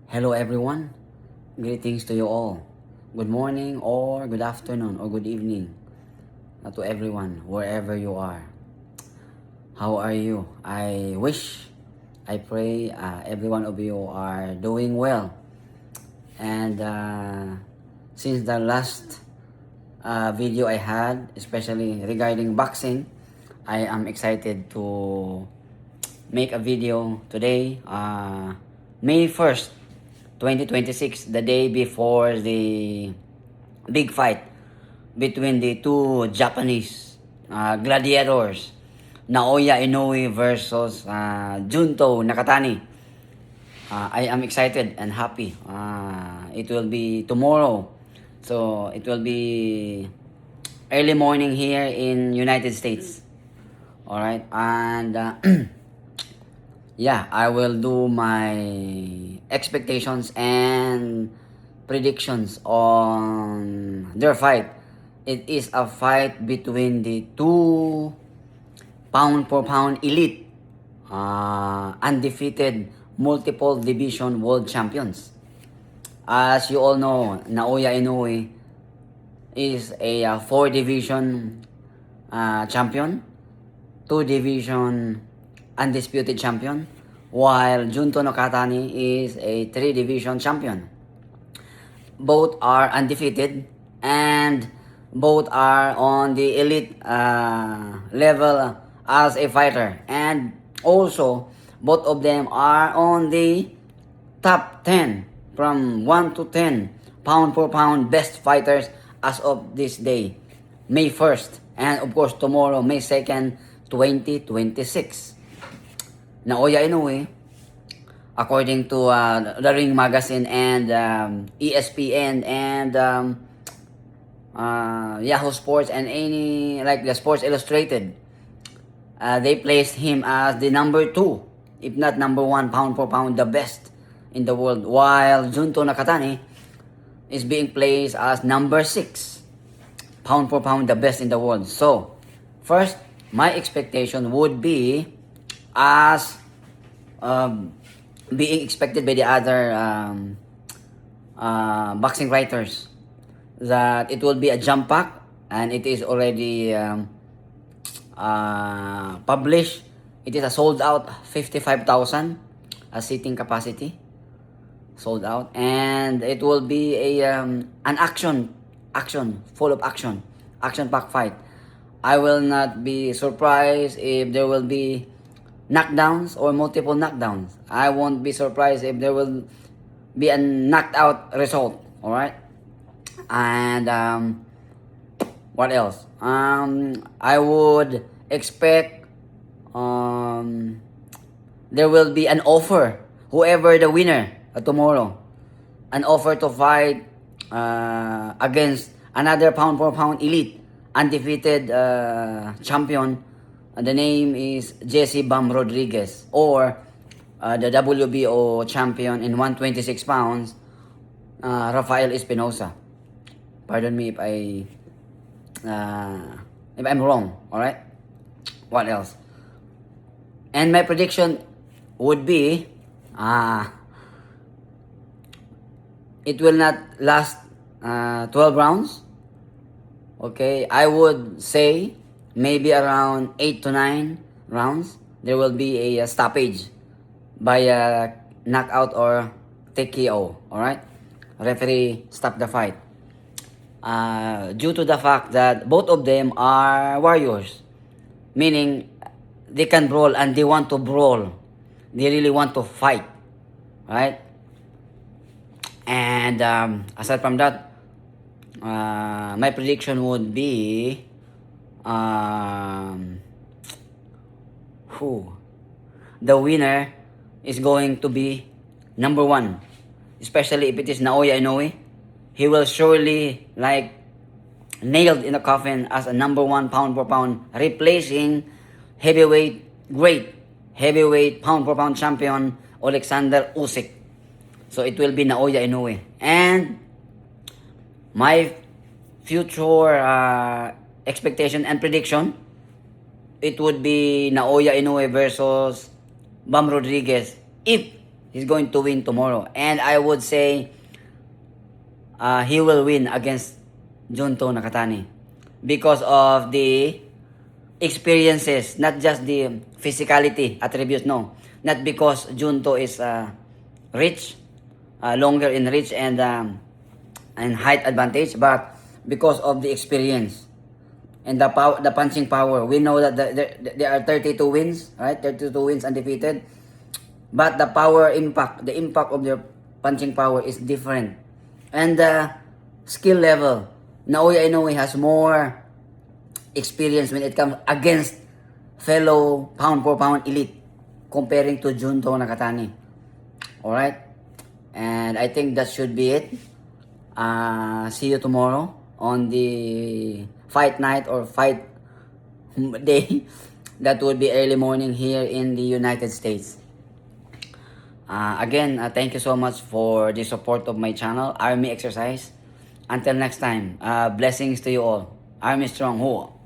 Hello everyone, greetings to you all. Good morning or good afternoon or good evening to everyone wherever you are. How are you? I pray every one of you are doing well. And since the last video I had, especially regarding boxing, I am excited to make a video today, May 1st, 2026, the day before the big fight between the two Japanese gladiators, Naoya Inoue versus Junto Nakatani. I am excited and happy. It will be tomorrow. So it will be early morning here in United States. All right. And yeah, I will do my expectations and predictions on their fight. It is a fight between the two pound for pound elite, undefeated multiple division world champions. As you all know, Naoya Inoue is a 4 division champion, 2 division undisputed champion, while Junto Nakatani is a 3 division champion. Both are undefeated and both are on the elite level as a fighter, and also both of them are on the top 10 from 1 to 10 pound for pound best fighters as of this day, May 1st, and of course tomorrow, May 2nd, 2026. Naoya Inoue, according to the Ring Magazine and ESPN and Yahoo Sports and any like the Sports Illustrated, they placed him as the number 2, if not number 1 pound for pound, the best in the world, while Junto Nakatani is being placed as number 6 pound for pound, the best in the world. So first, my expectation would be as being expected by the other boxing writers, that it will be a jump pack, and it is already published. It is a sold out 55,000 a seating capacity, sold out, and it will be an action full of action pack fight. I will not be surprised if there will be knockdowns or multiple knockdowns. I won't be surprised if there will be a knocked out result. All right. And what else? I would expect there will be an offer, whoever the winner tomorrow, an offer to fight against another pound for pound elite undefeated champion. The name is Jesse Bam Rodriguez, or the WBO champion in 126 pounds, Rafael Espinosa. Pardon me if I'm wrong. All right. What else? And my prediction would be, it will not last 12 rounds. Okay, I would say maybe around 8 to 9 rounds. There will be a stoppage by a knockout or TKO. All right, referee stop the fight. Due to the fact that both of them are warriors, meaning they can brawl and they want to brawl. They really want to fight, right? And aside from that, my prediction would be the winner is going to be number 1, especially if it is Naoya Inoue. He will surely like nailed in the coffin as a number 1 pound for pound, replacing great heavyweight pound for pound champion Alexander Usyk. So it will be Naoya Inoue. And my future expectation and prediction, it would be Naoya Inoue versus Bam Rodriguez, if He's going to win tomorrow. And I would say he will win against Junto Nakatani because of the experiences, not just the physicality attributes, no. Not because Junto is rich, longer in reach and height advantage, but because of the experience and the power, the punching power. We know that there are 32 wins, right? 32 wins undefeated. But the power impact, the impact of their punching power is different. And the skill level, Naoya Inoue has more experience when it comes against fellow pound for pound elite comparing to Junto Nakatani. Alright? And I think that should be it. See you tomorrow on the fight night or fight day. That would be early morning here in the United States. Again, thank you so much for the support of my channel, Army Exercise. Until next time, blessings to you all. Army Strong Ho.